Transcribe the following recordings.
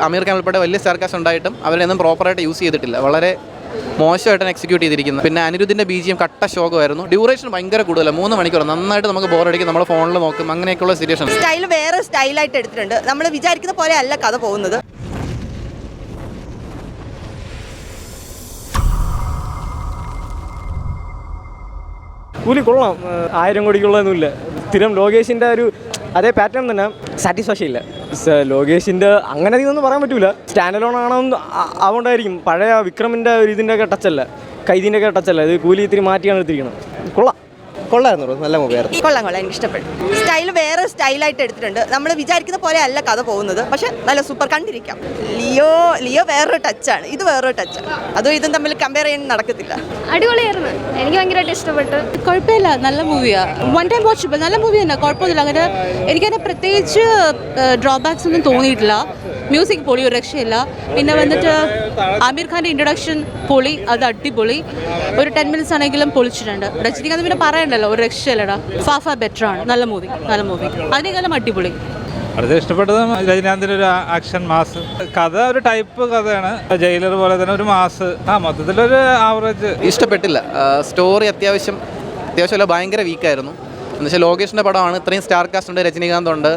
അമീർ ഖാൻ ഉൾപ്പെടെ വലിയ star cast ഉണ്ടായിട്ടും അവരൊന്നും പ്രോപ്പറായിട്ട് യൂസ് ചെയ്തിട്ടില്ല. വളരെ മോശമായിട്ടാണ് എക്സിക്യൂട്ട് ചെയ്തിരിക്കുന്നത്. പിന്നെ അനിരുദ്ധിൻ്റെ BGM കട്ട ശോകമായിരുന്നു. ഡ്യൂറേഷൻ ഭയങ്കര കൂടുതലാണ്, 3 മണിക്കൂർ. നന്നായിട്ട് നമുക്ക് ബോറടിക്കും, നമ്മൾ ഫോണിൽ നോക്കും, അങ്ങനെയൊക്കെയുള്ള സിറ്റുവേഷൻ. സ്റ്റൈൽ വേറെ സ്റ്റൈലായിട്ട് എടുത്തിട്ടുണ്ട്. നമ്മൾ വിചാരിക്കുന്ന പോലെ അല്ല കഥ പോകുന്നത്. കൂലി കൊള്ളാം, 1000 കോടിക്കുള്ളതൊന്നുമില്ല. സ്ഥിരം ലോകേഷിൻ്റെ ഒരു അതേ പാറ്റേൺ തന്നെ സാറ്റിസ്ഫാക്ഷൻ ഇല്ല. ലോകേഷിൻ്റെ അങ്ങനെ അധികമൊന്നും പറയാൻ പറ്റില്ല. സ്റ്റാൻഡ് അലോൺ ആണെന്ന് അതുകൊണ്ടായിരിക്കും. പഴയ വിക്രമിൻ്റെ ഒരു ഇതിൻ്റെയൊക്കെ ടച്ചല്ല, കൈതിൻ്റെയൊക്കെ ടച്ചല്ല. ഇത് കൂലി ഇത്തിരി മാറ്റിയാണ് എടുത്തിരിക്കുന്നത്. കൊള്ളായിരുന്നു, നല്ല മൂവിയായിരുന്നു. കൊള്ളാം, എനിക്ക് ഇഷ്ടപ്പെട്ടു. സ്റ്റൈൽ വേറെ സ്റ്റൈലായിട്ട് എടുത്തിട്ടുണ്ട്. നമ്മൾ വിചാരിക്കുന്ന പോലെ അല്ല കഥ പോകുന്നത്. പക്ഷെ നല്ല സൂപ്പർ, കണ്ടിരിക്കാം. ലിയോ വേറൊരു ടച്ചാണ്, ഇത് വേറൊരു ടച്ചാണ്. അതും ഇതും തമ്മിൽ കമ്പയർ ചെയ്യാൻ നടക്കത്തില്ല. അടിപൊളിയായിരുന്നു, എനിക്ക് ഭയങ്കരമായിട്ട് ഇഷ്ടപ്പെട്ടു. കുഴപ്പമില്ല, നല്ല മൂവിയാണ്. വൺ ടൈം വാച്ചബിൾ, നല്ല മൂവി തന്നെ, കുഴപ്പമൊന്നുമില്ല. അങ്ങനെ എനിക്കതിനെ പ്രത്യേകിച്ച് ഡ്രോബാക്സ് ഒന്നും തോന്നിയിട്ടില്ല. മ്യൂസിക് പൊളി, ഒരു രക്ഷയില്ല. പിന്നെ വന്നിട്ട് ആമിർ ഖാൻ്റെ ഇൻട്രൊഡക്ഷൻ പൊളി, അത് അടിപൊളി. ഒരു 10 മിനിറ്റ്സ് ആണെങ്കിലും പൊളിച്ചിട്ടുണ്ട്. രജനികാന്ത് പിന്നെ പറയണ്ടല്ലോ, ഒരു രക്ഷയില്ലടാ. ഫാർ ബെറ്റർ ആണ്, നല്ല മൂവി. അതിനേക്കാളും അടിപൊളി. അടുത്ത ഇഷ്ടപ്പെട്ടത് രജനീകാന്തിൻ്റെ ഒരു ആക്ഷൻ മാസ് കഥ, ഒരു ടൈപ്പ് കഥയാണ്. ജയിലർ പോലെ തന്നെ ഒരു മാസ്, മൊത്തത്തിലൊരു ആവറേജ്. ഇഷ്ടപ്പെട്ടില്ല. സ്റ്റോറി അത്യാവശ്യമല്ല, ഭയങ്കര വീക്കായിരുന്നു. എന്നുവെച്ചാൽ ലോകേഷിൻ്റെ പടമാണ്, ഇത്രയും സ്റ്റാർ കാസ്റ്റ് ഉണ്ട്, രജനീകാന്ത് ഉണ്ട്,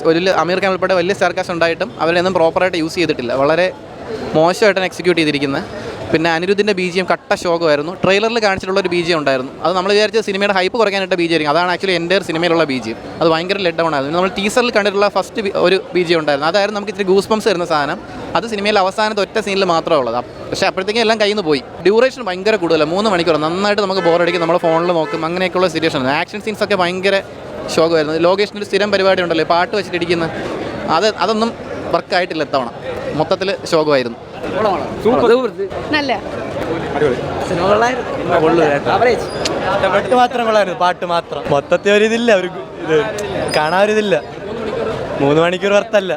ഒരു അമീർ ഖാൻ ഉൾപ്പെടെ വലിയ സ്റ്റാർ കാസ്റ്റ് ഉണ്ടായിട്ടും അവരൊന്നും പ്രോപ്പറായിട്ട് യൂസ് ചെയ്തിട്ടില്ല. വളരെ മോശമായിട്ടാണ് എക്സിക്യൂട്ട് ചെയ്തിരിക്കുന്നത്. പിന്നെ അനിരുദ്ധിൻ്റെ BGM കട്ട ശോകമായിരുന്നു. ട്രെയിലറിൽ കാണിച്ചിട്ടുള്ള ഒരു BGM ഉണ്ടായിരുന്നു. അത് നമ്മൾ വിചാരിച്ച സിനിമയുടെ ഹൈപ്പ് കുറയ്ക്കാനായിട്ട് BGM ആയിരിക്കും. അതാണ് ആക്ച്വലി എൻ്റെ സിനിമയിലുള്ള BGM. അത് ഭയങ്കര ലെറ്റ് ഡൗൺ ആയിരുന്നു. നമ്മൾ ടീസറിൽ കണ്ടിട്ടുള്ള ഫസ്റ്റ് ഒരു BGM ഉണ്ടായിരുന്നു. അതായിരുന്നു നമുക്ക് ഇത്തിരി ഗൂസ് ബംസ് വരുന്ന സാധനം. അത് സിനിമയിൽ അവസാനത്തെ ഒറ്റ സീനിൽ മാത്രമേ ഉള്ളത്. പക്ഷേ അപ്പോഴത്തേക്കും എല്ലാം കയ്യിൽ നിന്ന് പോയി. ഡ്യൂറേഷൻ ഭയങ്കര കൂടുതലാണ്, 3 മണിക്കൂർ. നന്നായിട്ട് നമുക്ക് ബോറടിക്കും, നമ്മൾ ഫോണിൽ നോക്കും, അങ്ങനെയൊക്കെയുള്ള സിറ്റുവേഷൻ. ആക്ഷൻ സീൻസ് ഒക്കെ ഭയങ്കര ശോകമായിരുന്നു. ലോകേഷിൻ്റെ ഒരു സ്ഥിരം പരിപാടി ഉണ്ടല്ലോ, പാട്ട് വെച്ചിട്ടിരിക്കുന്നത്, അതൊന്നും വർക്കായിട്ടില്ല. എത്തവണ മൊത്തത്തിൽ ശോകമായിരുന്നു. നല്ല പാട്ട് മാത്രം കൊള്ളായിരുന്നു, പാട്ട് മാത്രം. മൊത്തത്തിൽ ഒരിതില്ല, ഒരു ഇത് കാണാൻ ഒരിതില്ല. 3 മണിക്കൂർ വർത്തല്ല.